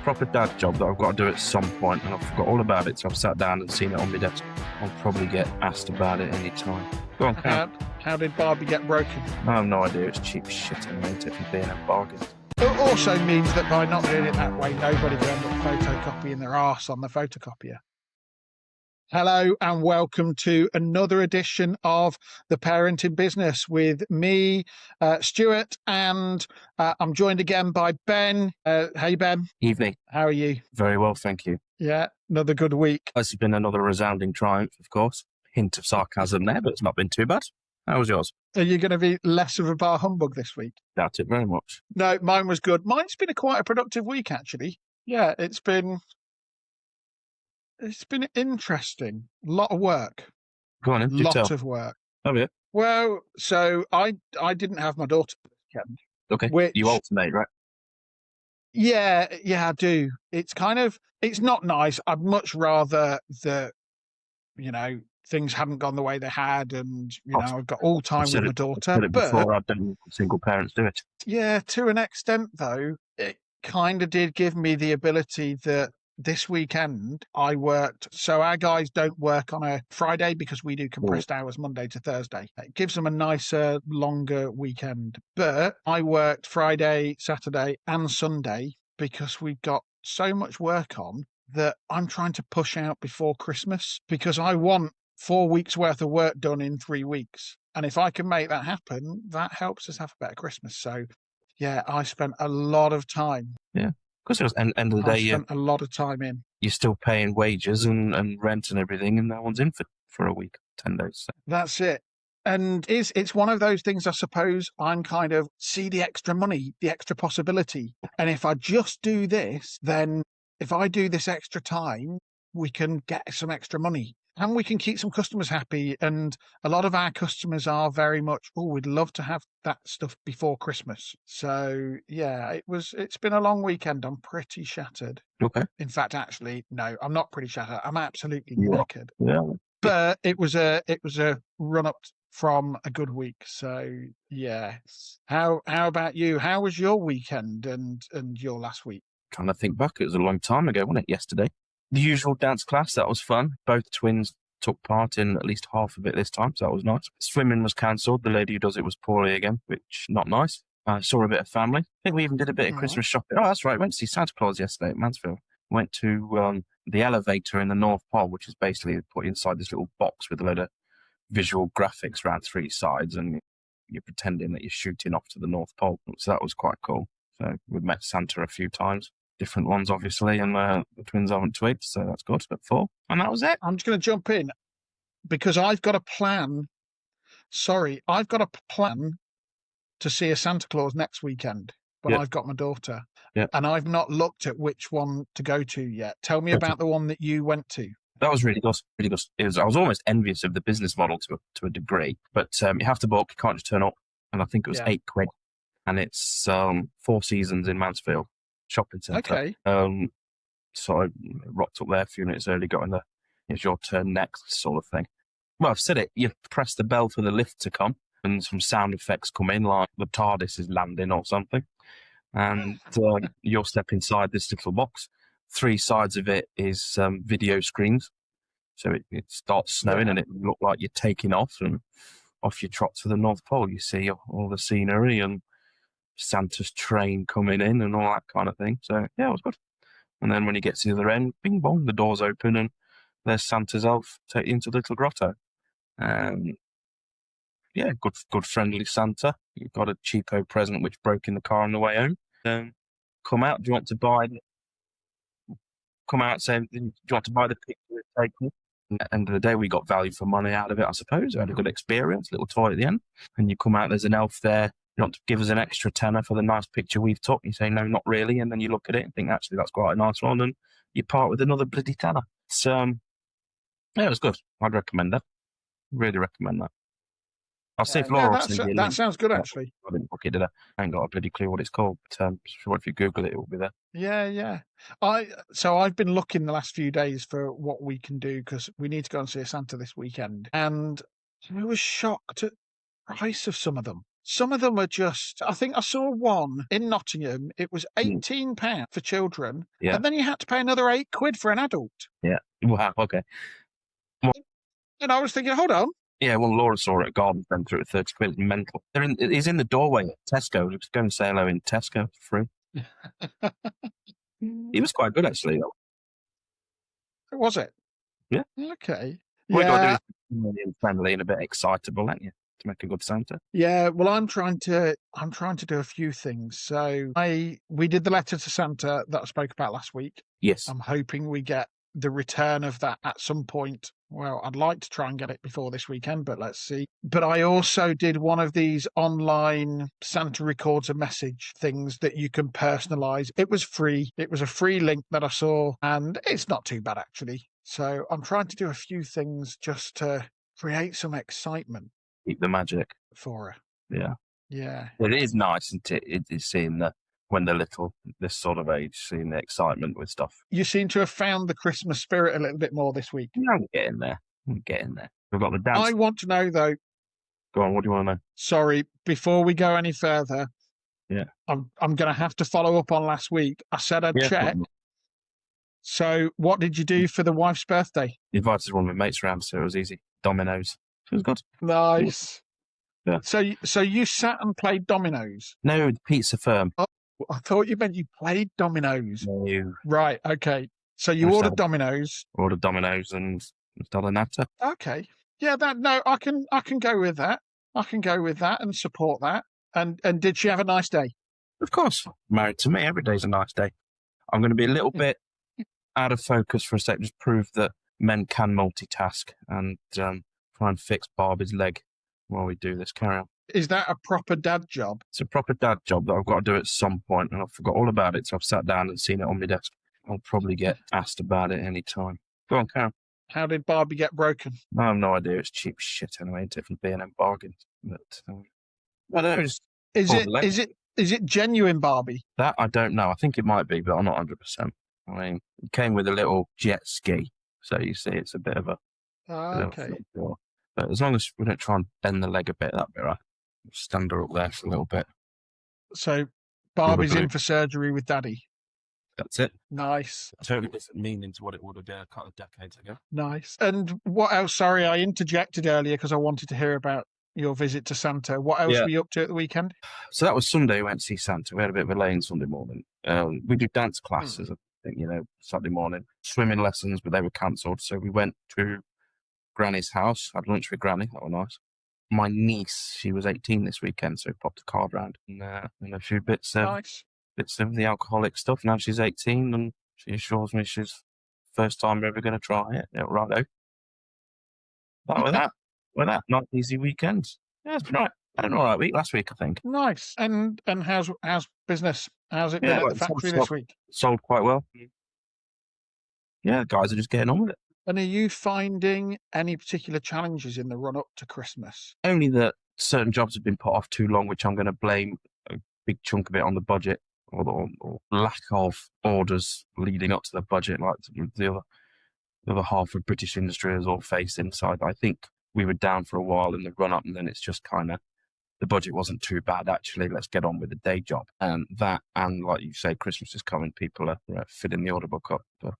proper dad job that I've got to do at some point, and I've forgot all about it, so I've sat down and seen it on my desk. I'll probably get asked about it any time. Go on, How did Barbie get broken? I have no idea. It's cheap shit and made it from being a bargain. It also means that by not doing it that way, nobody will end up photocopying their arse on the photocopier. Hello and welcome to another edition of The Parenting Business with me, Stuart, and I'm joined again by Ben. Hey, Ben. Evening. How are you? Very well, thank you. Yeah, another good week. This has been another resounding triumph, of course. Hint of sarcasm there, but it's not been too bad. How was yours? Are you going to be less of a bar humbug this week? Doubt it very much. No, mine was good. Mine's been quite a productive week, actually. Yeah, it's been interesting. A lot of work. Go on, do lot tell. of work. Oh, yeah. Well, so I didn't have my daughter this weekend. Okay, you alternate, right? Yeah, I do. It's not nice. I'd much rather that, things hadn't gone the way they had, and I've got all time with my daughter. I've said it before, I don't single parents do it. Yeah, to an extent though, it kind of did give me the ability that this weekend I worked. So our guys don't work on a Friday because we do compressed hours Monday to Thursday. It gives them a nicer, longer weekend. But I worked Friday, Saturday and Sunday because we've got so much work on that I'm trying to push out before Christmas because I want 4 weeks worth of work done in 3 weeks. And if I can make that happen, that helps us have a better Christmas. So yeah, I spent a lot of time. Yeah. Because at the end of the day, I spent a lot of time in. You're still paying wages and rent and everything, and no one's in for a week, 10 days. So. That's it. And it's one of those things, I suppose, I'm kind of see the extra money, the extra possibility. And if I just do this, then if I do this extra time, we can get some extra money. And we can keep some customers happy. And a lot of our customers are very much, we'd love to have that stuff before Christmas. So, yeah, it's been a long weekend. I'm pretty shattered. Okay. In fact, actually, no, I'm not pretty shattered. I'm absolutely knackered. Yeah. But it was a run up from a good week. So, yeah. How about you? How was your weekend and your last week? Trying to think back. It was a long time ago, wasn't it? Yesterday. The usual dance class, that was fun. Both twins took part in at least half of it this time, so that was nice. Swimming was cancelled. The lady who does it was poorly again, which not nice. I saw a bit of family. I think we even did a bit of Christmas shopping. Oh, that's right. Went to see Santa Claus yesterday at Mansfield. Went to the elevator in the North Pole, which is basically put inside this little box with a load of visual graphics around 3 sides, and you're pretending that you're shooting off to the North Pole. So that was quite cool. So we met Santa a few times. Different ones, obviously, and the twins haven't twigged, so that's good. At 4, and that was it. I'm just going to jump in because I've got a plan. I've got a plan to see a Santa Claus next weekend when I've got my daughter, and I've not looked at which one to go to yet. Tell me about the one that you went to. That was really good. Really good. I was almost envious of the business model to a degree, but you have to book. You can't just turn up, and I think it was £8, and it's 4 Seasons in Mansfield shopping centre. Okay. So I rocked up there a few minutes early, got in the it's your turn next sort of thing. Well, I've said it. You press the bell for the lift to come, and some sound effects come in, like the TARDIS is landing or something. And you'll step inside this little box. 3 sides of it is video screens. So it starts snowing and it looked like you're taking off, and off you trot to the North Pole. You see all the scenery and Santa's train coming in and all that kind of thing. So, yeah, it was good. And then when you get to the other end, bing bong, the doors open and there's Santa's elf take you into the little grotto. Yeah, good friendly Santa. You've got a cheapo present which broke in the car on the way home. Come out, do you want to buy come out saying, do you want to buy the picture we're taking? At the end of the day, we got value for money out of it, I suppose. I had a good experience, little toy at the end. And you come out, there's an elf there. You want to give us an extra tenner for the nice picture we've took? You say, no, not really. And then you look at it and think, actually, that's quite a nice one. And you part with another bloody tenner. So, yeah, it was good. I'd recommend that. Really recommend that. I'll see if Laura will send you a link. That sounds good, actually. I didn't book it, did I? I ain't got a bloody clue what it's called. But if you Google it, it will be there. Yeah. So I've been looking the last few days for what we can do because we need to go and see a Santa this weekend. And I was shocked at the price of some of them. Some of them are just, I think I saw one in Nottingham. It was £18 for children. Yeah. And then you had to pay another £8 for an adult. Yeah. Wow. Okay. And I was thinking, hold on. Yeah. Well, Laura saw it at Garden Centre at 30 quid. It's mental. He's in the doorway at Tesco. Just go and say hello in Tesco for free. He was quite good, actually, though. Was it? Yeah. Okay. What you got to do Yeah. is be really friendly and a bit excitable, ain't you, to make a good Santa? Yeah. Well, I'm trying to do a few things. So we did the letter to Santa that I spoke about last week. Yes. I'm hoping we get the return of that at some point. Well, I'd like to try and get it before this weekend, but let's see. But I also did one of these online Santa records a message things that you can personalize. It was free. It was a free link that I saw, and it's not too bad, actually. So I'm trying to do a few things just to create some excitement Keep the magic. for her. Yeah. Yeah. It is nice, isn't it? It's seeing when they're little, this sort of age, seeing the excitement with stuff. You seem to have found the Christmas spirit a little bit more this week. Yeah, I'm getting there. We've got the dance. I want to know, though. Go on, what do you want to know? Sorry, before we go any further, Yeah. I'm going to have to follow up on last week. I said I'd check. So what did you do for the wife's birthday? Invited one of my mates around, so it was easy. Dominoes. It was good. Nice. Yeah. So you sat and played dominoes? No, the pizza firm. Oh, I thought you meant you played dominoes. No. Right, okay. So you ordered dominoes. Ordered dominoes and done a natter. Okay. Yeah, I can go with that. I can go with that and support that. And did she have a nice day? Of course. Married to me, every day's a nice day. I'm going to be a little bit out of focus for a sec, just prove that men can multitask and try and fix Barbie's leg while we do this. Carry on. Is that a proper dad job? It's a proper dad job that I've got to do at some point, and I forgot all about it, so I've sat down and seen it on my desk. I'll probably get asked about it any time. Go on, Karen. How did Barbie get broken? I have no idea. It's cheap shit anyway, different B&M bargains. But I don't know. Is it genuine Barbie? That I don't know. I think it might be, but I'm not 100%. I mean, it came with a little jet ski, so you see it's a bit of a... okay. But as long as we don't try and bend the leg a bit, that'd be right. Stand her up there for a little bit. So Barbie's in for surgery with Daddy. That's it. Nice. Totally different meaning to what it would have been a couple of decades ago. Nice. And what else? Sorry, I interjected earlier because I wanted to hear about your visit to Santa. What else were you up to at the weekend? So that was Sunday. We went to see Santa. We had a bit of a lay-in Sunday morning. We do dance classes, I think, Saturday morning. Swimming lessons, but they were cancelled. So we went to Granny's house, had lunch with Granny. That was nice. My niece, she was 18 this weekend, so popped a card round and a few bits of the alcoholic stuff. Now she's 18 and she assures me she's first time ever going to try it. Yeah, righto. But with that, not easy weekend. Yeah, it's been all right. I had an all right week last week, I think. Nice. And how's business? How's it been at the factory this week? Sold quite well. Yeah, the guys are just getting on with it. And are you finding any particular challenges in the run-up to Christmas? Only that certain jobs have been put off too long, which I'm going to blame a big chunk of it on the budget or lack of orders leading up to the budget, like the other half of British industry is all faced inside. I think we were down for a while in the run-up, and then it's just kind of, the budget wasn't too bad, actually. Let's get on with the day job. And like you say, Christmas is coming. People are filling the order book up. But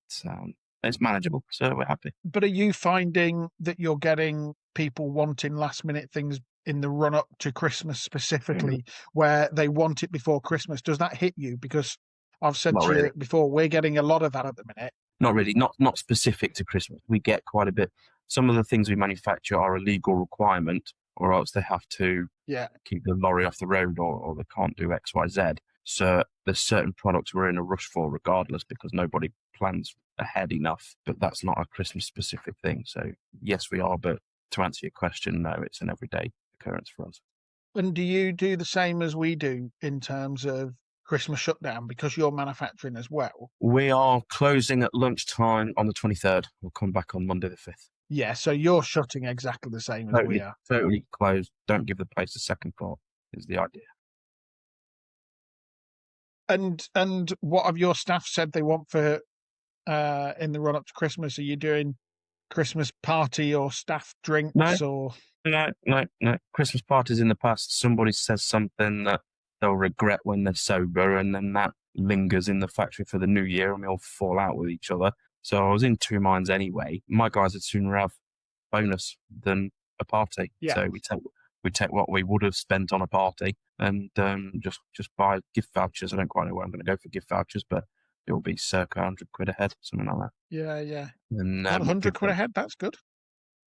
it's manageable, so we're happy. But are you finding that you're getting people wanting last-minute things in the run-up to Christmas specifically, where they want it before Christmas? Does that hit you? Because I've said you before, we're getting a lot of that at the minute. Not really, not specific to Christmas. We get quite a bit. Some of the things we manufacture are a legal requirement, or else they have to keep the lorry off the road, or they can't do X, Y, Z. So there's certain products we're in a rush for regardless, because nobody plans ahead enough. But that's not a Christmas specific thing. So yes, we are. But to answer your question, no, it's an everyday occurrence for us. And do you do the same as we do in terms of Christmas shutdown, because you're manufacturing as well? We are closing at lunchtime on the 23rd. We'll come back on Monday the 5th. Yeah, so you're shutting exactly the same as we are. Totally closed. Don't give the place a second thought is the idea. And what have your staff said they want for in the run up to Christmas? Are you doing Christmas party or staff drinks? No, No. Christmas parties in the past, somebody says something that they'll regret when they're sober, and then that lingers in the factory for the new year, and we all fall out with each other. So I was in two minds anyway. My guys would sooner have bonus than a party. Yeah. So we take what we would have spent on a party and just buy gift vouchers. I don't quite know where I'm going to go for gift vouchers, but it will be circa £100 a head, something like that. Yeah. And God, £100 a head, that's good.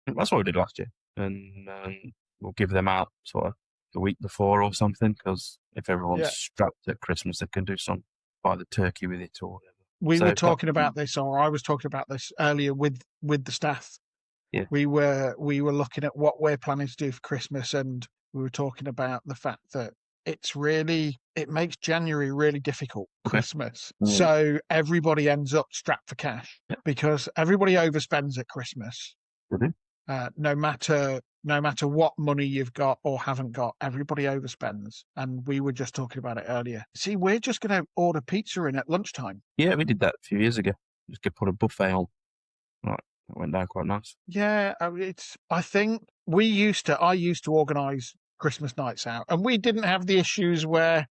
that's what we did last year. And we'll give them out sort of the week before or something, because if everyone's strapped at Christmas, they can do some, buy the turkey with it or whatever. We were talking about this, or I was talking about this earlier with the staff. Yeah. We were looking at what we're planning to do for Christmas, and we were talking about the fact that it makes January really difficult, Christmas. So everybody ends up strapped for cash because everybody overspends at Christmas. No matter what money you've got or haven't got, everybody overspends. And we were just talking about it earlier. See, we're just going to order pizza in at lunchtime. Yeah, we did that a few years ago. Just put a buffet on. Right, that went down quite nice. Yeah, I think I used to organise Christmas nights out, and we didn't have the issues where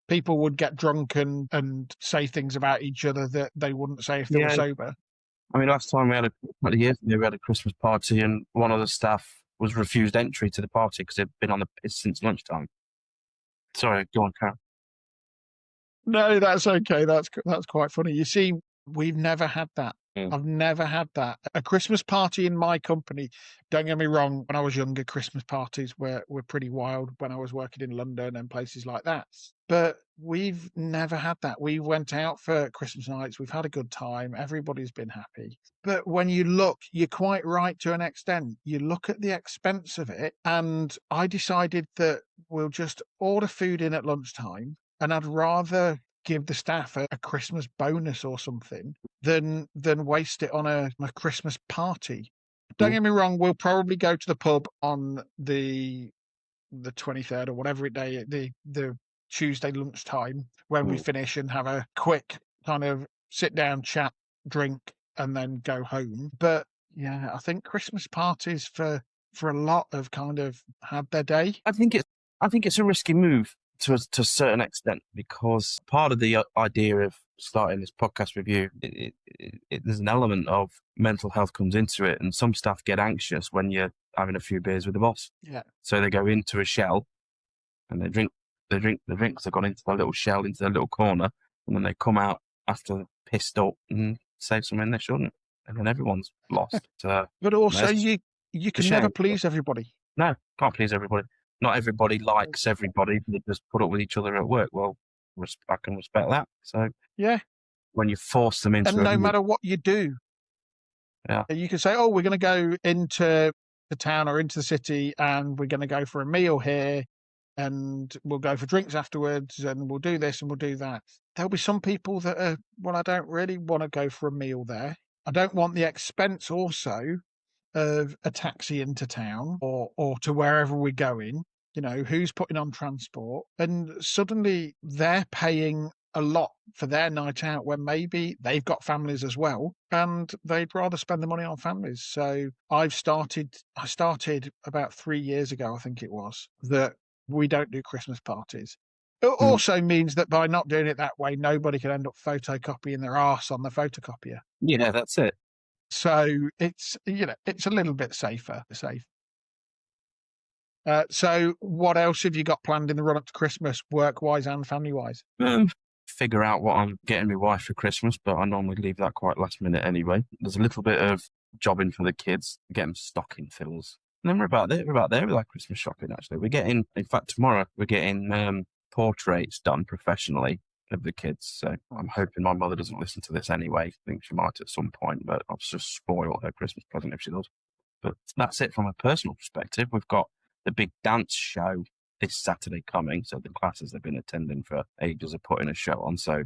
people would get drunk and say things about each other that they wouldn't say if they were sober. I mean, last time we had we had a Christmas party, and one of the staff was refused entry to the party because they'd been on the piss since lunchtime. Sorry, go on, Karen. No, that's okay. That's quite funny. You see, we've never had that. I've never had that. A Christmas party in my company, don't get me wrong, when I was younger, Christmas parties were pretty wild when I was working in London and places like that. But we've never had that. We went out for Christmas nights. We've had a good time. Everybody's been happy. But when you look, you're quite right to an extent. You look at the expense of it, and I decided that we'll just order food in at lunchtime, and I'd rather give the staff a Christmas bonus or something than waste it on a Christmas party. Don't get me wrong, we'll probably go to the pub on the 23rd or whatever day, the Tuesday lunchtime when we finish and have a quick kind of sit down, chat, drink, and then go home. But yeah, I think Christmas parties for a lot have kind of had their day. I think it's a risky move to a certain extent, because part of the idea of starting this podcast with you, there's an element of mental health comes into it, and some staff get anxious when you're having a few beers with the boss. Yeah. So they go into a shell and they drink the drinks. They've gone into their little shell, into their little corner, and then they come out after pissed up and say something they shouldn't, and then everyone's lost. But also, you can never please everybody. No, can't please everybody. Not everybody likes everybody. They just put up with each other at work. Well, I can respect that. So yeah, when you force them into, and no matter what you do, you can say, "Oh, we're going to go into the town or into the city, and we're going to go for a meal here, and we'll go for drinks afterwards, and we'll do this and we'll do that." There'll be some people that are, well, I don't really want to go for a meal there. I don't want the expense also of a taxi into town or to wherever we're going. You know, who's putting on transport? And suddenly they're paying a lot for their night out when maybe they've got families as well, and they'd rather spend the money on families. So I started about 3 years ago, I think it was, that we don't do Christmas parties. It also means that by not doing it that way, nobody can end up photocopying their arse on the photocopier. Yeah, that's it. So it's a little bit safe. So what else have you got planned in the run up to Christmas, work-wise and family-wise? Figure out what I'm getting my wife for Christmas, but I normally leave that quite last minute anyway. There's a little bit of jobbing for the kids, get them stocking fills. And then we're about there with our Christmas shopping, actually. In fact, tomorrow we're getting portraits done professionally of the kids. So I'm hoping my mother doesn't listen to this anyway. I think she might at some point, but I'll just spoil her Christmas present if she does. But that's it from a personal perspective. We've got the big dance show this Saturday coming. So the classes they've been attending for ages are putting a show on. So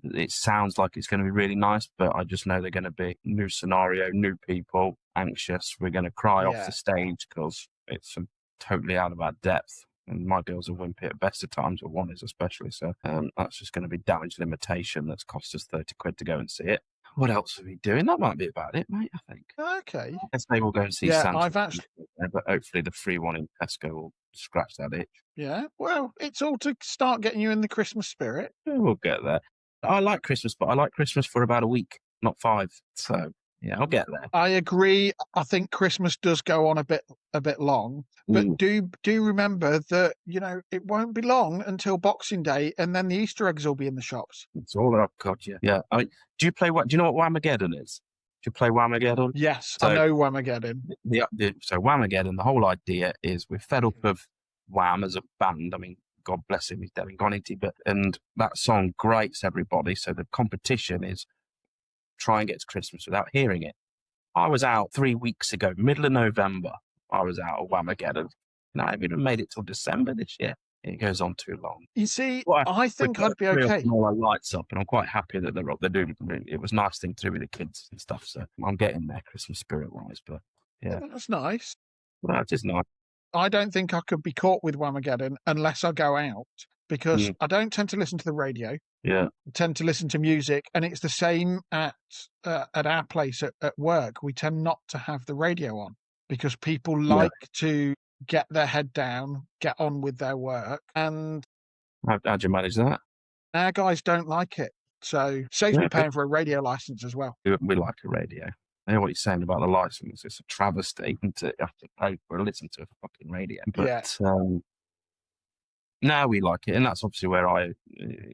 it sounds like it's going to be really nice, but I just know they're going to be new scenario, new people, anxious. We're going to cry off the stage because it's totally out of our depth. And my girls are wimpy at best of times, or one is especially. So that's just going to be damage limitation that's cost us £30 to go and see it. What else are we doing? That might be about it, mate, I think. Okay. I guess maybe we'll go and see Yeah, Santa. I've actually. But hopefully the free one in Tesco will scratch that itch. Yeah, well, it's all to start getting you in the Christmas spirit. Yeah, we'll get there. I like Christmas, but I like Christmas for about a week, not 5. So yeah, I'll get there. I agree. I think Christmas does go on a bit long, but Mm. do remember that it won't be long until Boxing Day, and then the Easter eggs will be in the shops. It's all I've got. Yeah. I mean, do you play what? Do you know what Whamageddon is? Do you play Whamageddon? Yes, I So know Whamageddon. so Whamageddon. The whole idea is we're fed up of Wham as a band. I mean, God bless him, he's dead and gone, isn't he? And that song grates everybody. So the competition is try and get to Christmas without hearing it. I was out 3 weeks ago, middle of November. I was out of Whamageddon. And I haven't even made it till December this year. It goes on too long. You see, Well, I think I'd be okay. All our lights up, and I'm quite happy that they're up. They're doing. It was a nice thing to do with the kids and stuff. So I'm getting there, Christmas spirit wise. But yeah, That's nice. well, that is nice. I don't think I could be caught with Whamageddon unless I go out, because I don't tend to listen to the radio. Yeah, I tend to listen to music, and it's the same at our place at work. We tend not to have the radio on because people like to get their head down, get on with their work, and how'd you manage that? our guys don't like it. So saves me paying for a radio license as well. We like a radio. I know what you're saying about the license. It's a travesty to have to pay for a listen to a fucking radio. But now we like it, and that's obviously where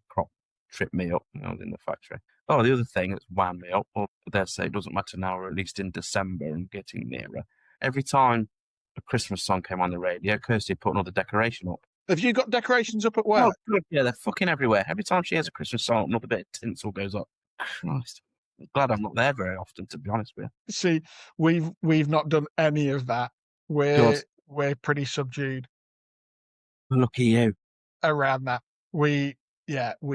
crop tripped me up when I was in the factory. Oh, the other thing that's wound me up, or dare say it doesn't matter now, or at least in December and getting nearer. Every time a Christmas song came on the radio, Kirsty put another decoration up. Have you got decorations up at work? Oh, good. Yeah, they're fucking everywhere. Every time she has a Christmas song, another bit of tinsel goes up. Christ. I'm glad I'm not there very often, to be honest with you. See, we've not done any of that. We're pretty subdued. Lucky you. Around that. We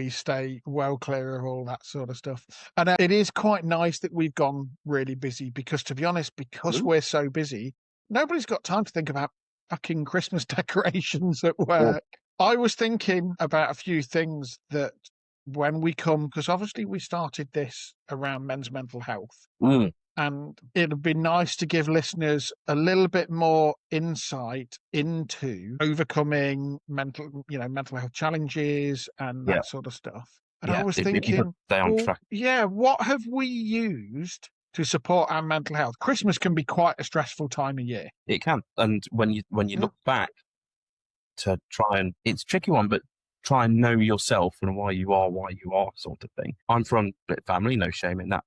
stay well clear of all that sort of stuff. And it is quite nice that we've gone really busy because, to be honest, we're so busy, nobody's got time to think about fucking Christmas decorations at work. Yeah. I was thinking about a few things that when we come, because obviously we started this around men's mental health. And it'd be nice to give listeners a little bit more insight into overcoming mental health challenges and that sort of stuff. And I was thinking, stay on track. What have we used to support our mental health? Christmas can be quite a stressful time of year. It can. And when you look back to try and, it's a tricky one, but try and know yourself and why you are sort of thing. I'm from a family, no shame in that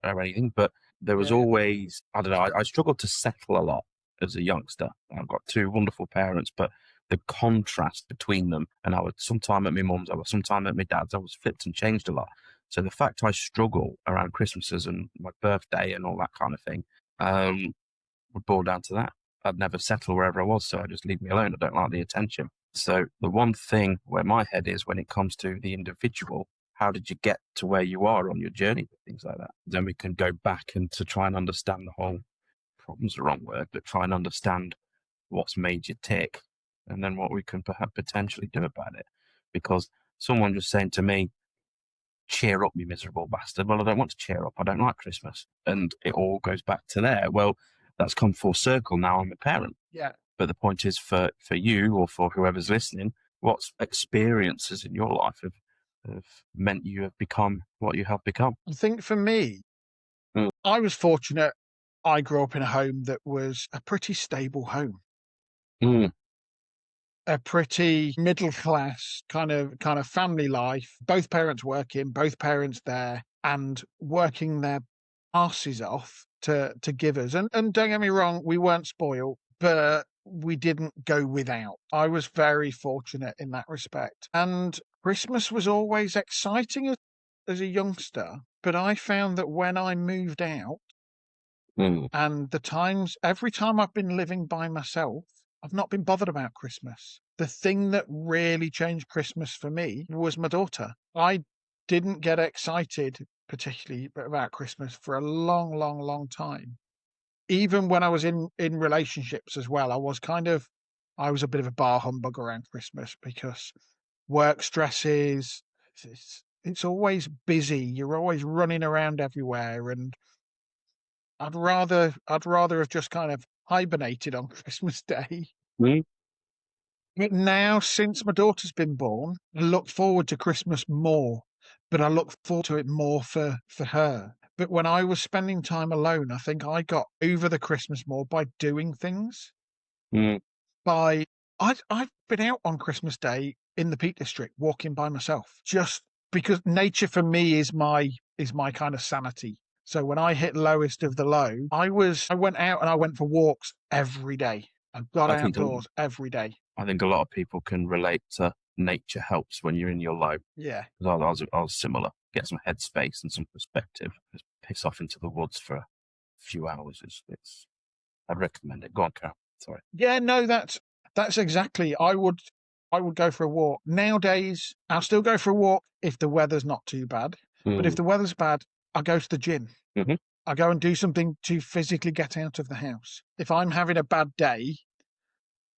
or anything, but there was always, I don't know, I struggled to settle a lot as a youngster. I've got 2 wonderful parents, but the contrast between them, and I was sometime at my mum's, I was sometime at my dad's, I was flipped and changed a lot. So the fact I struggle around Christmases and my birthday and all that kind of thing would boil down to that. I'd never settle wherever I was, so I just leave me alone. I don't like the attention. So the one thing where my head is when it comes to the individual, how did you get to where you are on your journey with things like that? Then we can go back and to try and understand the whole, problem's the wrong word, but try and understand what's made you tick and then what we can perhaps potentially do about it. Because someone just saying to me, cheer up, you miserable bastard. Well, I don't want to cheer up. I don't like Christmas. And it all goes back to there. Well, that's come full circle. Now I'm a parent. Yeah. But the point is for you or for whoever's listening, what experiences in your life have meant you have become what you have become? I think for me, I was fortunate. I grew up in a home that was a pretty stable home. A pretty middle class kind of family life. Both parents working, both parents there and working their asses off to give us. And don't get me wrong, we weren't spoiled, but we didn't go without. I was very fortunate in that respect. And Christmas was always exciting as a youngster, but I found that when I moved out and every time I've been living by myself, I've not been bothered about Christmas. The thing that really changed Christmas for me was my daughter. I didn't get excited particularly about Christmas for a long, long, long time. Even when I was in relationships as well, I was a bit of a bar humbug around Christmas because work stresses, it's always busy. You're always running around everywhere, and I'd rather have just kind of hibernated on Christmas Day. Mm. But now, since my daughter's been born, I look forward to Christmas more, but I look forward to it more for her. But when I was spending time alone, I think I got over the Christmas more by doing things. Mm. I've been out on Christmas Day in the Peak District walking by myself, just because nature for me is my kind of sanity. So when I hit lowest of the low, I went out and I went for walks every day. I got I think outdoors every day. I think a lot of people can relate to nature helps when you're in your low. Yeah. 'Cause I was similar. Get some headspace and some perspective. Just piss off into the woods for a few hours. I'd recommend it. Go on, Carol. Sorry. Yeah, no, that's exactly. I would go for a walk. Nowadays, I'll still go for a walk if the weather's not too bad. But if the weather's bad, I go to the gym. Mhm. I go and do something to physically get out of the house. If I'm having a bad day,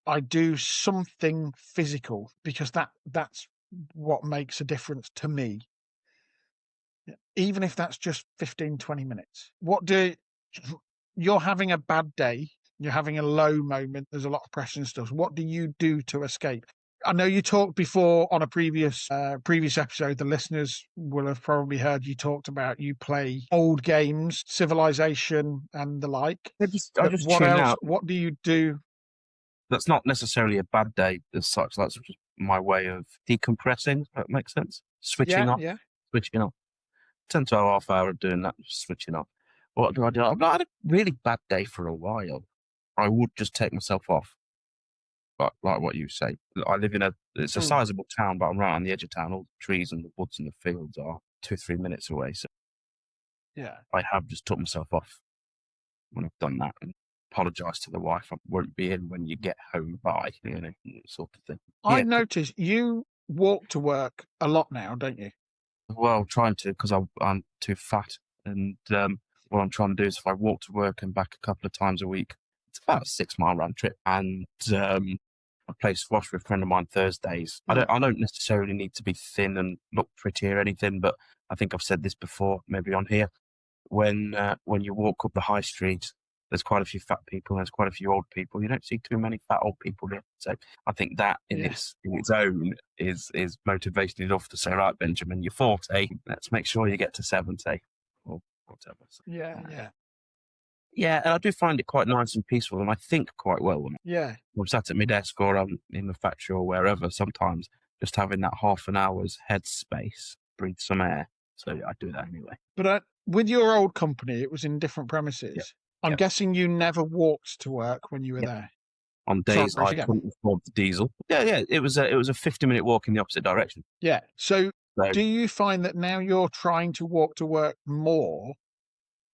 I do something physical because that's what makes a difference to me. Even if that's just 15, 20 minutes. You're having a bad day, you're having a low moment, there's a lot of pressure and stuff. What do you do to escape? I know you talked before on a previous episode. The listeners will have probably heard you talked about you play old games, Civilization and the like. I just What tune else? out. What do you do? That's not necessarily a bad day as such. That's just my way of decompressing. If that makes sense. Switching off. Yeah. Switching off. 10 to a half hour of doing that, just switching off. What do I do? I've not had a really bad day for a while. I would just take myself off. But like what you say, I live in it's a sizable town, but I'm right on the edge of town. All the trees and the woods and the fields are 2-3 minutes away. So Yeah. I have just took myself off when I've done that and apologised to the wife. I won't be in when you get home by, sort of thing. I notice you walk to work a lot now, don't you? Well, trying to, because I'm too fat. And what I'm trying to do is if I walk to work and back a couple of times a week, it's about a 6-mile round trip. And I play squash with a friend of mine Thursdays. I don't necessarily need to be thin and look pretty or anything, but I think I've said this before, maybe on here. When you walk up the high street, there's quite a few fat people, there's quite a few old people. You don't see too many fat old people there. So I think that in its own is motivation enough to say, right, Benjamin, you're 40, let's make sure you get to 70 or whatever. So, yeah, and I do find it quite nice and peaceful, and I think quite well when I'm sat at my desk or I'm in the factory or wherever. Sometimes just having that half an hour's headspace, breathe some air. So I do that anyway. But with your old company, it was in different premises. Yep. I'm guessing you never walked to work when you were there. On days I couldn't afford the diesel. Yeah, it was a 50-minute walk in the opposite direction. Yeah. So do you find that now you're trying to walk to work more?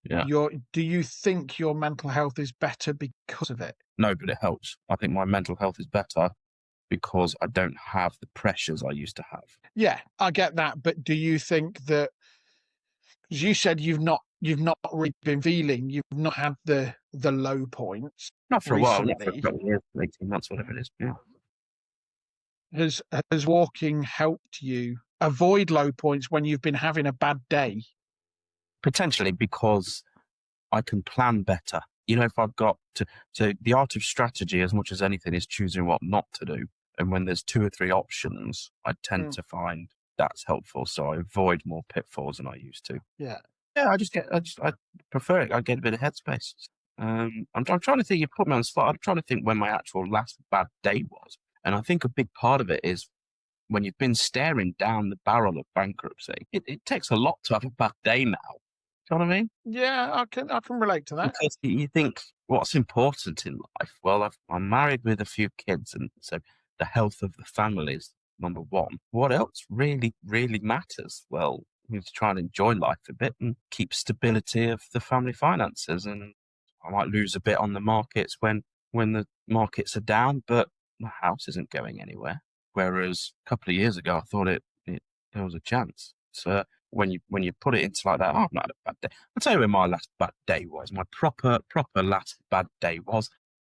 Yeah. Do you think your mental health is better because of it? No, but it helps. I think my mental health is better because I don't have the pressures I used to have. Yeah, I get that. But do you think that, because you said you've not really been feeling, you've not had the low points. Not for recently. a while, not for a couple of years, 18 months, whatever it is. Yeah. Has walking helped you avoid low points when you've been having a bad day? Potentially, because I can plan better. If I've got to, so the art of strategy, as much as anything, is choosing what not to do. And when there's 2 or 3 options, I tend to find that's helpful. So I avoid more pitfalls than I used to. Yeah. Yeah, I prefer it. I get a bit of headspace. I'm trying to think, you put me on the spot. I'm trying to think when my actual last bad day was. And I think a big part of it is when you've been staring down the barrel of bankruptcy, it takes a lot to have a bad day now. Do you know what I mean? Yeah, I can relate to that. Because you think, what's important in life? Well, I'm married with a few kids, and so the health of the family is number one. What else really, really matters? Well, we need to try and enjoy life a bit and keep stability of the family finances. And I might lose a bit on the markets when the markets are down, but my house isn't going anywhere. Whereas a couple of years ago, I thought there was a chance. So when you put it into like that, I've not had a bad day. I'll tell you when my last bad day was. My proper last bad day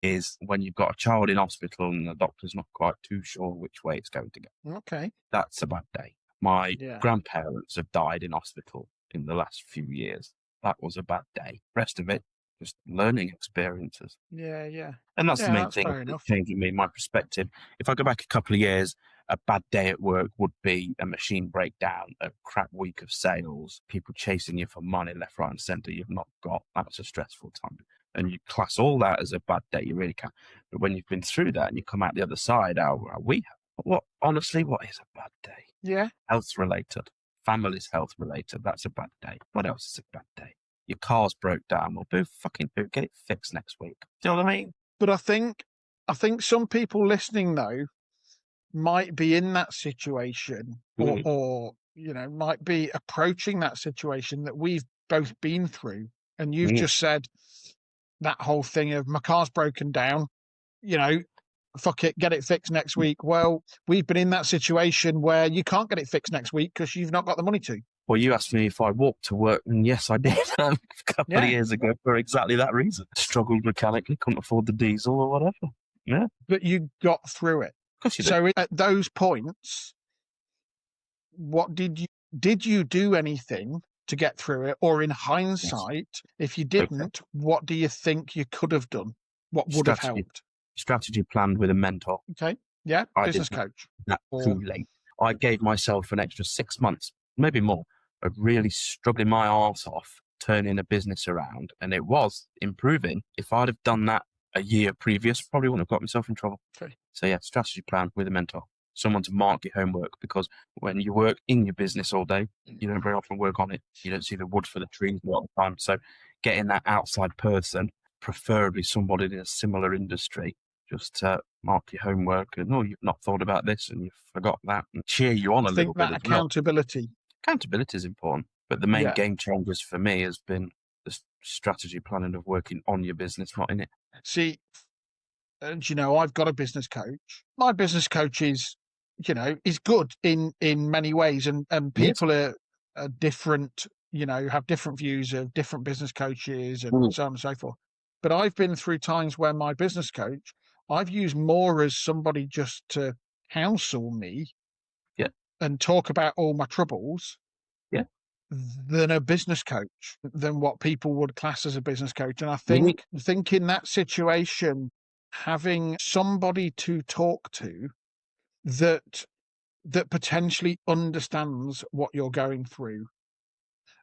is when you've got a child in hospital and the doctor's not quite too sure which way it's going to go. Okay. That's a bad day. My Yeah. grandparents have died in hospital in the last few years. That was a bad day. Rest of it, just learning experiences. Yeah, yeah. And that's the Yeah, main that's thing fair that's enough. changing me, my perspective. If I go back a couple of years, a bad day at work would be a machine breakdown, a crap week of sales, people chasing you for money left, right, and centre you've not got. That's a stressful time. And you class all that as a bad day, you really can. But when you've been through that and you come out the other side, honestly, what is a bad day? Yeah. Health related, family's health related. That's a bad day. What else is a bad day? Your car's broke down. Well, get it fixed next week. Do you know what I mean? But I think some people listening though might be in that situation, or might be approaching that situation that we've both been through. And you've just said that whole thing of my car's broken down, fuck it, get it fixed next week. Well, we've been in that situation where you can't get it fixed next week because you've not got the money to. Well, you asked me if I walked to work, and yes, I did a couple of years ago for exactly that reason. Struggled mechanically, couldn't afford the diesel or whatever. Yeah. But you got through it. Of course you did. So at those points, what did you do anything to get through it? Or in hindsight, if you didn't, what do you think you could have done? What would have helped? Strategy planned with a mentor. Okay. Yeah. Business coach. Too late. I gave myself an extra 6 months, maybe more, of really struggling my arse off, turning a business around. And it was improving. If I'd have done that a year previous, probably wouldn't have got myself in trouble. Okay. So yeah, strategy plan with a mentor. Someone to mark your homework, because when you work in your business all day, you don't very often work on it. You don't see the wood for the trees a lot of the time. So getting that outside person, preferably somebody in a similar industry, just to mark your homework and, you've not thought about this and you've forgot that, and cheer you on a little bit. I think that accountability. Accountability is important. But the main game changers for me has been the strategy planning of working on your business, not in it. See, and I've got a business coach. My business coach is good in many ways, and people are different, have different views of different business coaches and so on and so forth. But I've been through times where my business coach, I've used more as somebody just to counsel me and talk about all my troubles than a business coach, than what people would class as a business coach. And I think in that situation, having somebody to talk to that potentially understands what you're going through,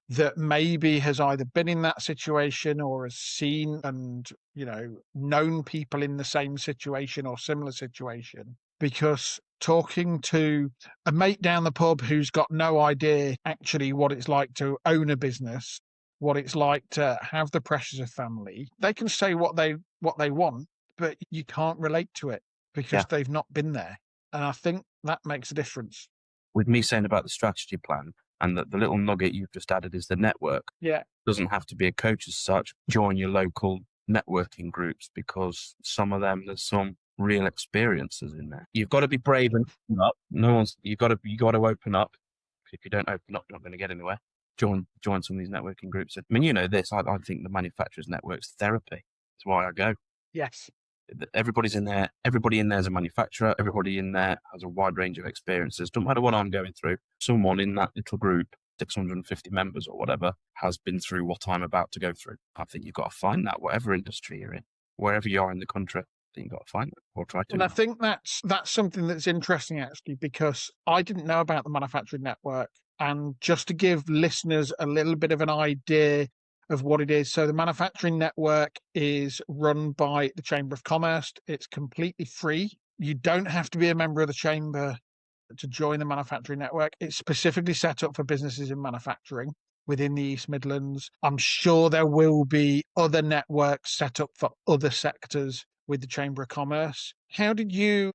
that maybe has either been in that situation or has seen and known people in the same situation or similar situation. Because talking to a mate down the pub who's got no idea actually what it's like to own a business, what it's like to have the pressures of family, they can say what they want, but you can't relate to it because they've not been there. And I think that makes a difference. With me saying about the strategy plan, and the little nugget you've just added is the network. Yeah. Doesn't have to be a coach as such. Join your local networking groups, because some of them, there's some real experiences in there. You've got to be brave and open up. You've got to open up. If you don't open up, you're not going to get anywhere. Join some of these networking groups. I mean, this, I think the manufacturers network's therapy. That's why I go. Yes. Everybody's in there. Everybody in there is a manufacturer. Everybody in there has a wide range of experiences. Don't matter what I'm going through. Someone in that little group, 650 members or whatever, has been through what I'm about to go through. I think you've got to find that, whatever industry you're in, wherever you are in the country. I think you've got to find that, or try to. And I think that's something that's interesting, actually, because I didn't know about the manufacturing network. And just to give listeners a little bit of an idea of what it is. So the manufacturing network is run by the Chamber of Commerce. It's completely free. You don't have to be a member of the Chamber to join the manufacturing network. It's specifically set up for businesses in manufacturing within the East Midlands. I'm sure there will be other networks set up for other sectors with the Chamber of Commerce. How did you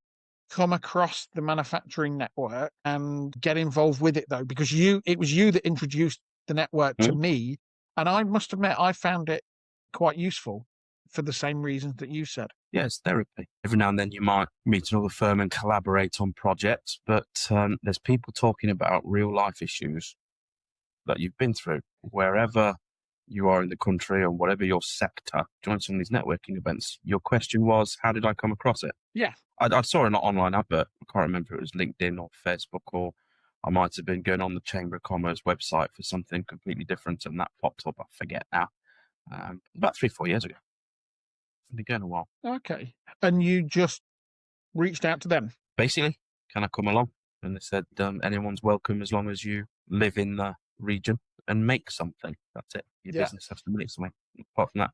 come across the manufacturing network and get involved with it, though? Because it was you that introduced the network to me. And I must admit, I found it quite useful for the same reasons that you said. Yeah, it's therapy. Every now and then you might meet another firm and collaborate on projects, but there's people talking about real life issues that you've been through. Wherever you are in the country or whatever your sector, join some of these networking events. Your question was, how did I come across it? Yeah. I saw an online advert. I can't remember if it was LinkedIn or Facebook or I might have been going on the Chamber of Commerce website for something completely different, and that popped up. I forget now. About 3-4 years ago. It's been going a while. Okay. And you just reached out to them? Basically, can I come along? And they said, anyone's welcome as long as you live in the region and make something. That's it. Your business has to make something. Apart from that.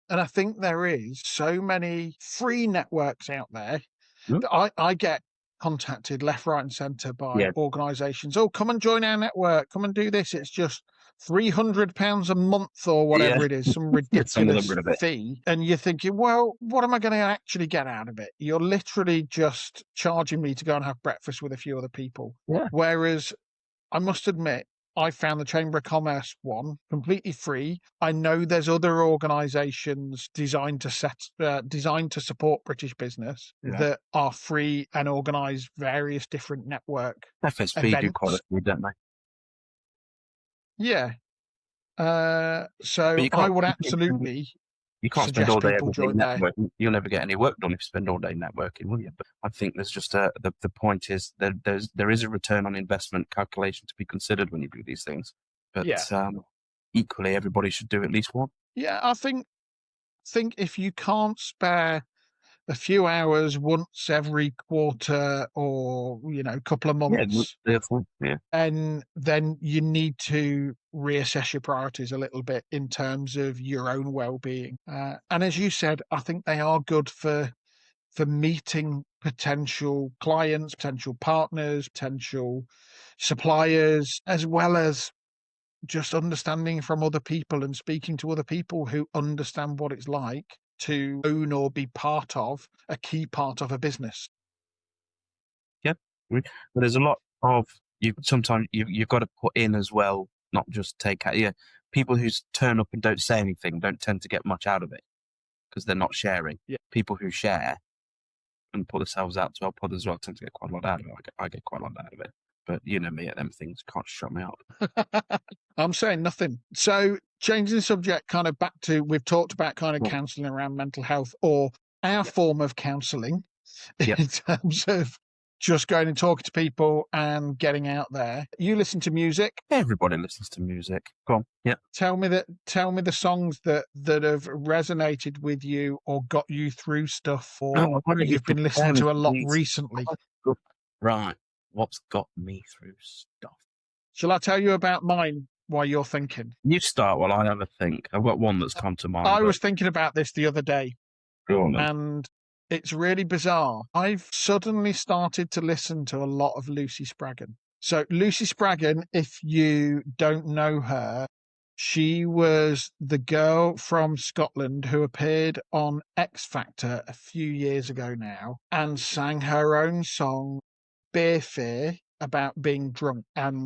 And I think there is so many free networks out there Mm. that I get contacted left, right, and centre by organisations. Oh, come and join our network. Come and do this. It's just £300 a month or whatever it is, some ridiculous fee. And you're thinking, well, what am I going to actually get out of it? You're literally just charging me to go and have breakfast with a few other people. Yeah. Whereas I must admit, I found the Chamber of Commerce one completely free. I know there's other organisations designed to support British business that are free and organise various different network FSP events. do quite a few, don't they? Yeah. So I would absolutely. You can't spend all day every day networking. You'll never get any work done if you spend all day networking, will you? But I think there's just the point is that there is a return on investment calculation to be considered when you do these things. But equally, everybody should do at least one. Yeah, I think if you can't spare a few hours once every quarter or couple of months, and then you need to reassess your priorities a little bit in terms of your own well-being. And as you said, I think they are good for meeting potential clients, potential partners, potential suppliers, as well as just understanding from other people and speaking to other people who understand what it's like to own or be part of a key part of a business. Yeah, but there's a lot of sometimes you've got to put in as well, not just take out. Yeah, people who turn up and don't say anything don't tend to get much out of it because they're not sharing. Yeah. People who share and put themselves out to help others as well tend to get quite a lot out of it. I get quite a lot out of it. But you know me at them things, can't shut me up. I'm saying nothing. So changing the subject kind of back to, we've talked about kind of counselling around mental health or our form of counselling in terms of just going and talking to people and getting out there. You listen to music. Everybody listens to music. Go on. Yeah. Tell me the songs that have resonated with you or got you through stuff, or you've been listening to a lot recently. Right. What's got me through stuff? Shall I tell you about mine while you're thinking? You start while I have a think. I've got one that's come to mind. I was thinking about this the other day. Go on, then. And it's really bizarre. I've suddenly started to listen to a lot of Lucy Spraggan. So Lucy Spraggan, if you don't know her, she was the girl from Scotland who appeared on X Factor a few years ago now and sang her own song, Beer Fear, about being drunk and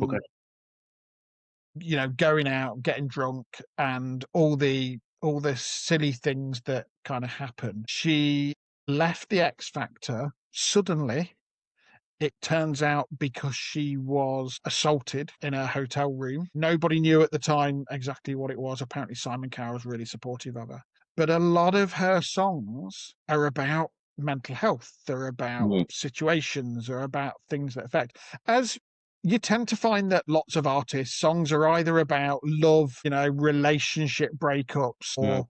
going out, getting drunk, and all the silly things that kind of happen. She left the X Factor suddenly. It turns out because she was assaulted in her hotel room. Nobody knew at the time exactly what it was. Apparently Simon Cowell was really supportive of her. But a lot of her songs are about mental health. They're about situations, or about things that affect. As you tend to find that lots of artists' songs are either about love, relationship breakups, or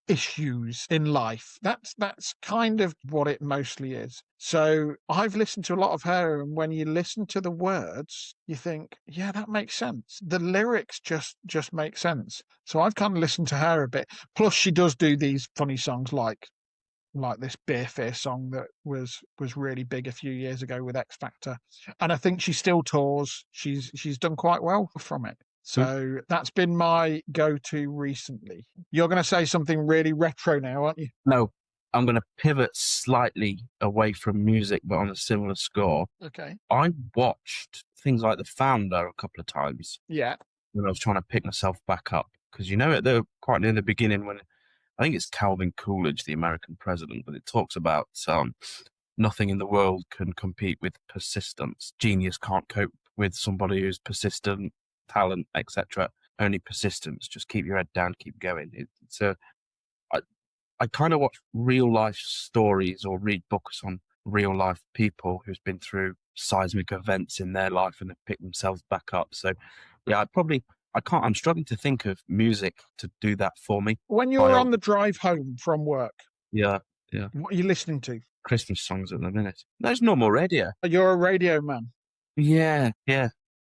issues in life. That's kind of what it mostly is. So I've listened to a lot of her, and when you listen to the words, you think, yeah, that makes sense. The lyrics just make sense. So I've kind of listened to her a bit. Plus, she does do these funny songs like this Beer Fear song that was really big a few years ago with X Factor. And I think she still tours. She's done quite well from it. So that's been my go-to recently. You're going to say something really retro now, aren't you? No, I'm going to pivot slightly away from music, but on a similar score. Okay. I watched things like The Founder a couple of times. Yeah. When I was trying to pick myself back up. Because they're quite near the beginning when, I think it's Calvin Coolidge, the American president, but it talks about nothing in the world can compete with persistence. Genius can't cope with somebody who's persistent, talent, etc. Only persistence. Just keep your head down, keep going. I kind of watch real life stories or read books on real life people who's been through seismic events in their life and they've picked themselves back up. So yeah, I'm struggling to think of music to do that for me. When you're on the drive home from work, Yeah. what are you listening to? Christmas songs at the minute. There's normal radio. You're a radio man. Yeah.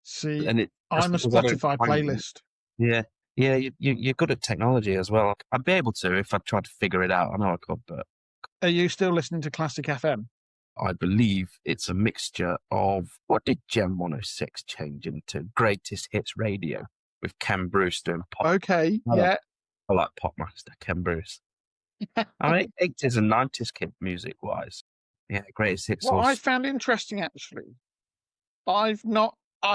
See, And I'm a Spotify playlist. Yeah. You're good at technology as well. I'd be able to if I tried to figure it out. I know I could, but Are you still listening to Classic FM? I believe it's a mixture of, what did Gem 106 change into? Greatest Hits Radio with Ken Bruce doing pop. Okay, I like Popmaster, Ken Bruce. I mean, 80s and 90s kid music-wise. Yeah, Greatest Hits. What I found interesting, actually, I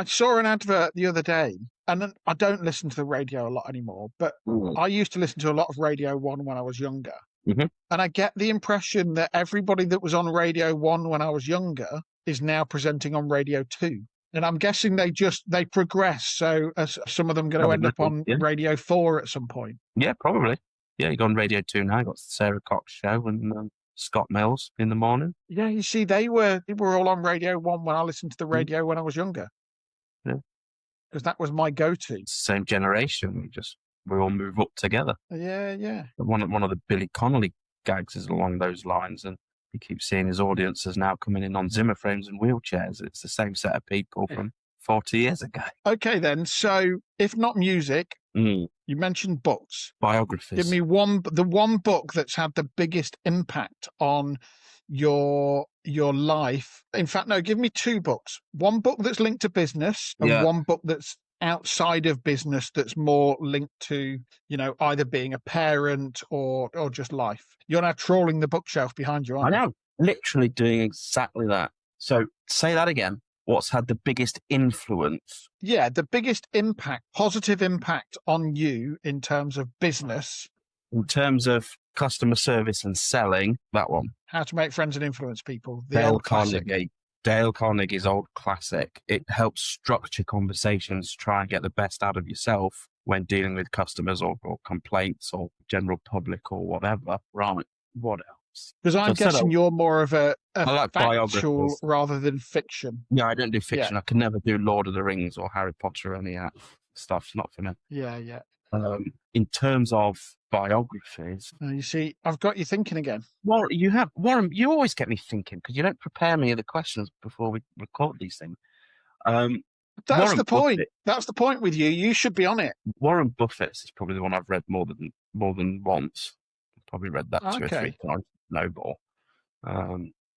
saw an advert the other day, and I don't listen to the radio a lot anymore, but I used to listen to a lot of Radio 1 when I was younger. Mm-hmm. And I get the impression that everybody that was on Radio 1 when I was younger is now presenting on Radio 2. And I'm guessing they progress. So some of them going to end up on Radio 4 at some point. Yeah, probably. Yeah, you go on Radio 2 now. You got Sarah Cox Show and Scott Mills in the morning. Yeah, you see, they were all on Radio 1 when I listened to the radio when I was younger. Yeah. Because that was my go-to. Same generation. We all move up together. Yeah. One of the Billy Connolly gags is along those lines, and he keeps seeing his audiences now coming in on Zimmer frames and wheelchairs. It's the same set of people from 40 years ago. Okay, then. So, if not music, you mentioned books. Biographies. Give me the one book that's had the biggest impact on your life. In fact, no, give me two books. One book that's linked to business and one book that's outside of business that's more linked to, either being a parent or just life. You're now trawling the bookshelf behind you, aren't you? I know, literally doing exactly that. So say that again. What's had the biggest influence? Yeah, the biggest impact, positive impact on you in terms of business. In terms of customer service and selling, that one. How to Make Friends and Influence People. Dale Carnegie's old classic. It helps structure conversations, try and get the best out of yourself when dealing with customers or complaints or general public or whatever. Right. What else? Because I'm guessing you're more of a like factual rather than fiction. Yeah, I don't do fiction. I can never do Lord of the Rings or Harry Potter or any of that stuff. It's not for me. Yeah. In terms of biographies, you see, I've got you thinking again. Well, Warren. You always get me thinking because you don't prepare me with the questions before we record these things. That's Warren the point. Buffett. That's the point with you. You should be on it. Warren Buffett's is probably the one I've read more than once. I've probably read that 2 or 3 times. No more.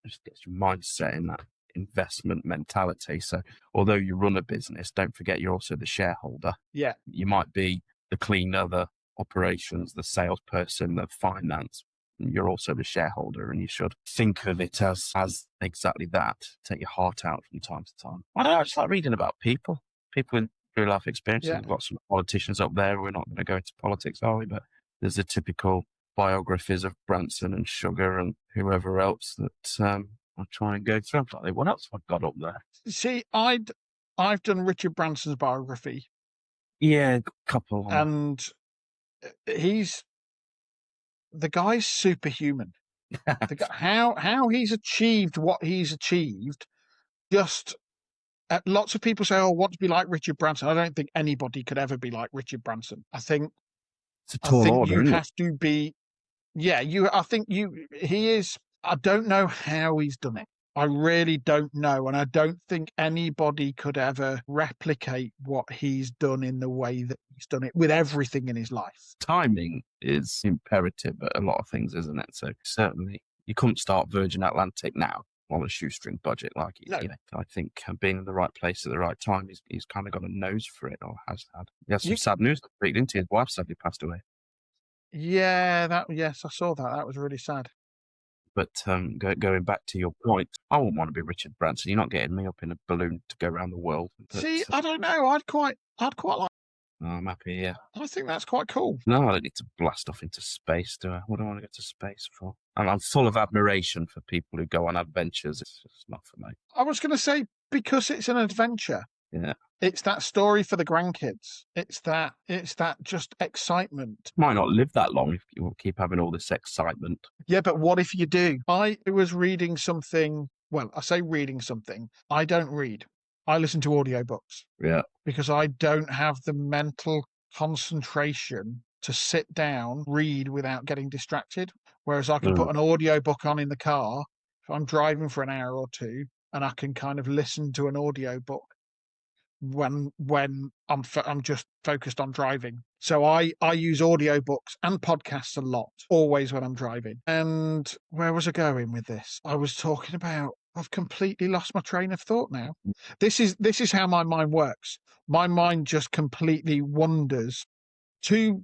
Just gets your mindset in that investment mentality. So, although you run a business, don't forget you're also the shareholder. Yeah, you might be the cleaner, the operations, the salesperson, the finance. You're also the shareholder, and you should think of it as exactly that. Take your heart out from time to time. I don't know. I just like reading about people in real life experiences. Yeah. We've got some politicians up there. We're not going to go into politics, are we? But there's the typical biographies of Branson and Sugar and whoever else that I try and go through. Like, what else have I got up there? See, I've done Richard Branson's biography. Yeah, a couple. And the guy's superhuman. How he's achieved what he's achieved. Just lots of people say, "Oh, I want to be like Richard Branson." I don't think anybody could ever be like Richard Branson. I think it's a tall order. You have to be. Yeah, he is. I don't know how he's done it. I really don't know. And I don't think anybody could ever replicate what he's done in the way that he's done it with everything in his life. Timing is imperative at a lot of things, isn't it? So certainly you couldn't start Virgin Atlantic now on a shoestring budget like it. No. I think being in the right place at the right time, he's kind of got a nose for it, or has had. He has some sad news to speak into. His wife sadly passed away. Yeah, yes, I saw that. That was really sad. But going back to your point, I wouldn't want to be Richard Branson. You're not getting me up in a balloon to go around the world. But, see, I don't know. I'd quite like. Oh, I'm happy. Yeah, I think that's quite cool. No, I don't need to blast off into space, do I? What do I want to go to space for? And I'm full of admiration for people who go on adventures. It's just not for me. I was going to say, because it's an adventure. Yeah. It's that story for the grandkids. It's that just excitement. Might not live that long if you keep having all this excitement. Yeah, but what if you do? I was reading something well, I say reading something. I don't read. I listen to audiobooks. Yeah. Because I don't have the mental concentration to sit down, read without getting distracted. Whereas I can put an audiobook on in the car if I'm driving for an hour or two, and I can kind of listen to an audiobook when I'm just focused on driving. So I use audiobooks and podcasts a lot, always when I'm driving. And where was I going with this? I was talking about, I've completely lost my train of thought now. This is how my mind works. My mind just completely wanders. Two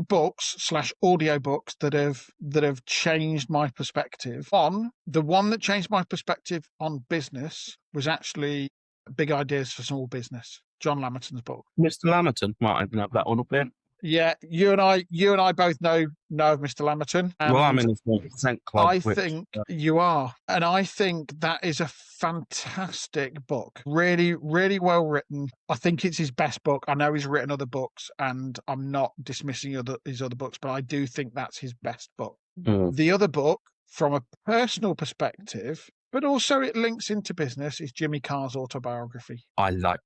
books / audiobooks that have changed my perspective. The one that changed my perspective on business was actually Big Ideas for Small Business, John Lamerton's book. Mr. Lamerton might even have that one up there. Yeah, you and I both know of Mr. Lamerton. Well, I'm in the 1% club. I think you are. And I think that is a fantastic book. Really, really well written. I think it's his best book. I know he's written other books, and I'm not dismissing his other books, but I do think that's his best book. The other book, from a personal perspective, but also it links into business, is Jimmy Carr's autobiography. I like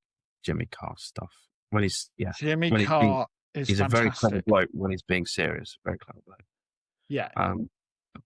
Jimmy Carr's stuff. When he's, Jimmy Carr is he's fantastic. a very clever bloke when he's being serious. Very clever bloke. Yeah.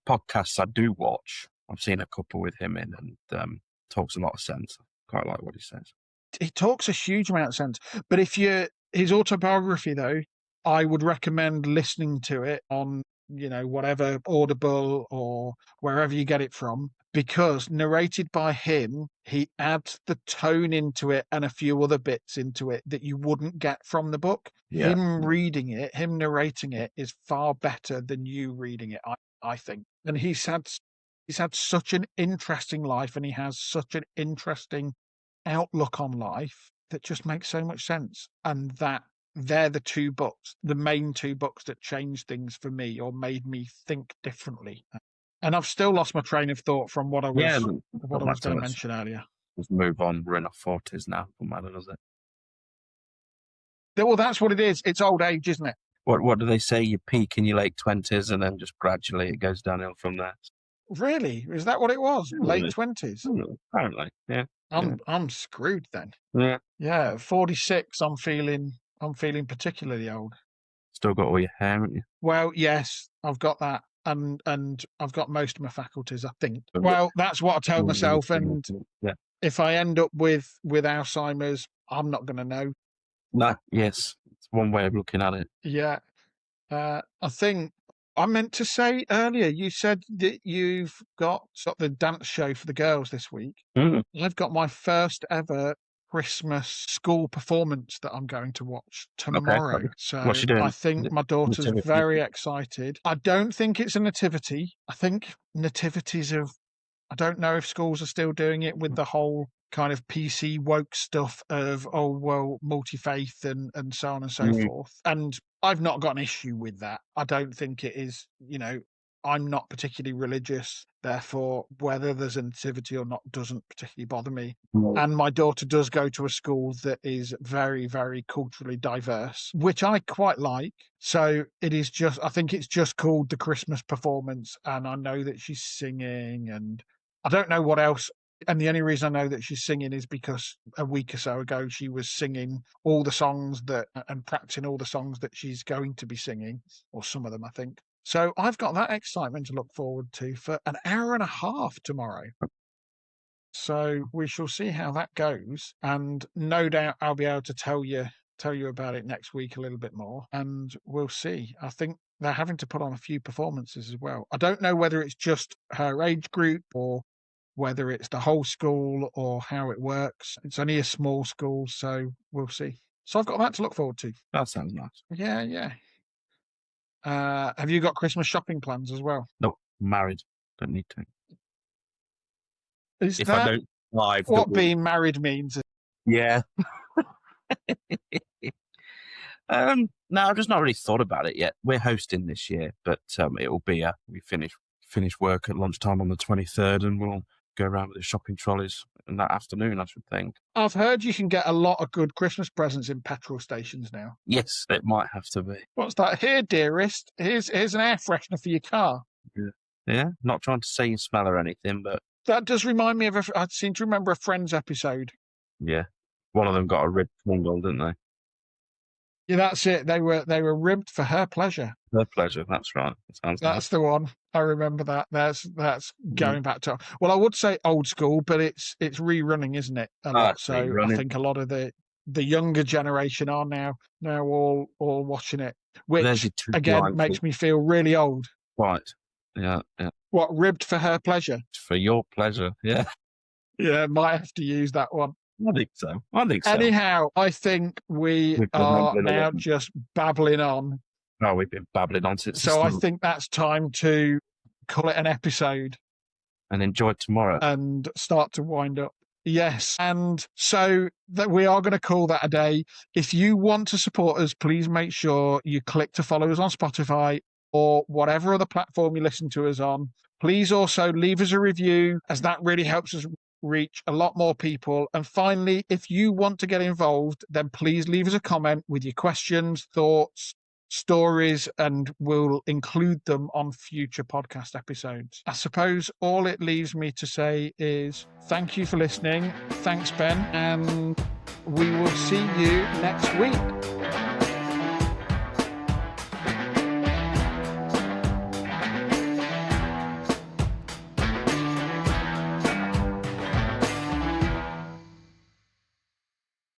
Podcasts I do watch, I've seen a couple with him in, and talks a lot of sense. I quite like what he says. He talks a huge amount of sense. But his autobiography, though, I would recommend listening to it on, whatever, Audible or wherever you get it from, because narrated by him, he adds the tone into it and a few other bits into it that you wouldn't get from the book. Yeah. Him reading it, him narrating it is far better than you reading it, I think. And he's had such an interesting life, and he has such an interesting outlook on life that just makes so much sense. And that they're the main two books that changed things for me or made me think differently. And I've still lost my train of thought from what I was going to mention earlier. Let's move on. We're in our 40s now. What matter, does it? Well, that's what it is. It's old age, isn't it? What do they say? You peak in your late 20s, and then just gradually it goes downhill from there. Really? Is that what it was? Late 20s? Apparently, yeah. I'm screwed then. Yeah. Yeah, 46. I'm feeling particularly old. Still got all your hair, haven't you? Well, yes, I've got that, and I've got most of my faculties, I think. Well, that's what I tell myself, and if I end up with Alzheimer's, I'm not going to know. No, yes, it's one way of looking at it. Yeah, I think I meant to say earlier, you said that you've got the dance show for the girls this week. I've got my first ever Christmas school performance that I'm going to watch tomorrow. Okay. So what's she doing? I think my daughter's nativity. Very excited. I don't think it's a nativity. I think nativities I don't know if schools are still doing it with the whole kind of PC woke stuff of, multi-faith and so on and so forth. And I've not got an issue with that. I don't think it is, I'm not particularly religious. Therefore, whether there's a nativity or not doesn't particularly bother me. And my daughter does go to a school that is very, very culturally diverse, which I quite like. So I think it's just called the Christmas performance. And I know that she's singing, and I don't know what else. And the only reason I know that she's singing is because a week or so ago she was singing all the songs and practicing all the songs that she's going to be singing, or some of them, I think. So I've got that excitement to look forward to for an hour and a half tomorrow. So we shall see how that goes, and no doubt I'll be able to tell you about it next week a little bit more, and we'll see. I think they're having to put on a few performances as well. I don't know whether it's just her age group or whether it's the whole school or how it works. It's only a small school, so we'll see. So I've got that to look forward to. That sounds nice. Yeah. Have you got Christmas shopping plans as well? No, married. Don't need to. If I don't live, what being married means? Yeah. No, I've just not really thought about it yet. We're hosting this year, but it'll be we finish work at lunchtime on the 23rd, and we'll go around with the shopping trolleys in that afternoon, I should think. I've heard you can get a lot of good Christmas presents in petrol stations now. Yes, it might have to be. What's that? Here, dearest, here's an air freshener for your car. Yeah, not trying to say you smell or anything, but That does remind me of I seem to remember a Friends episode. Yeah. One of them got a ribbed Kringle, didn't they? Yeah, that's it. They were ribbed for her pleasure. Her pleasure. That's right. That's the one. I remember that. That's going back to, well, I would say old school, but it's rerunning, isn't it? A lot. So I think a lot of the younger generation are now all watching it, which again makes me feel really old. Right. Yeah. What, ribbed for her pleasure? For your pleasure. Yeah. Yeah, might have to use that one. I think so. Anyhow, I think we are now just babbling on. Oh, we've been babbling on since. So I think that's time to call it an episode. And enjoy tomorrow. And start to wind up. Yes. And so that we are going to call that a day. If you want to support us, please make sure you click to follow us on Spotify or whatever other platform you listen to us on. Please also leave us a review, as that really helps us reach a lot more people. And finally, if you want to get involved, then please leave us a comment with your questions, thoughts, stories, and we'll include them on future podcast episodes. I suppose all it leaves me to say is thank you for listening. Thanks, Ben, and we will see you next week.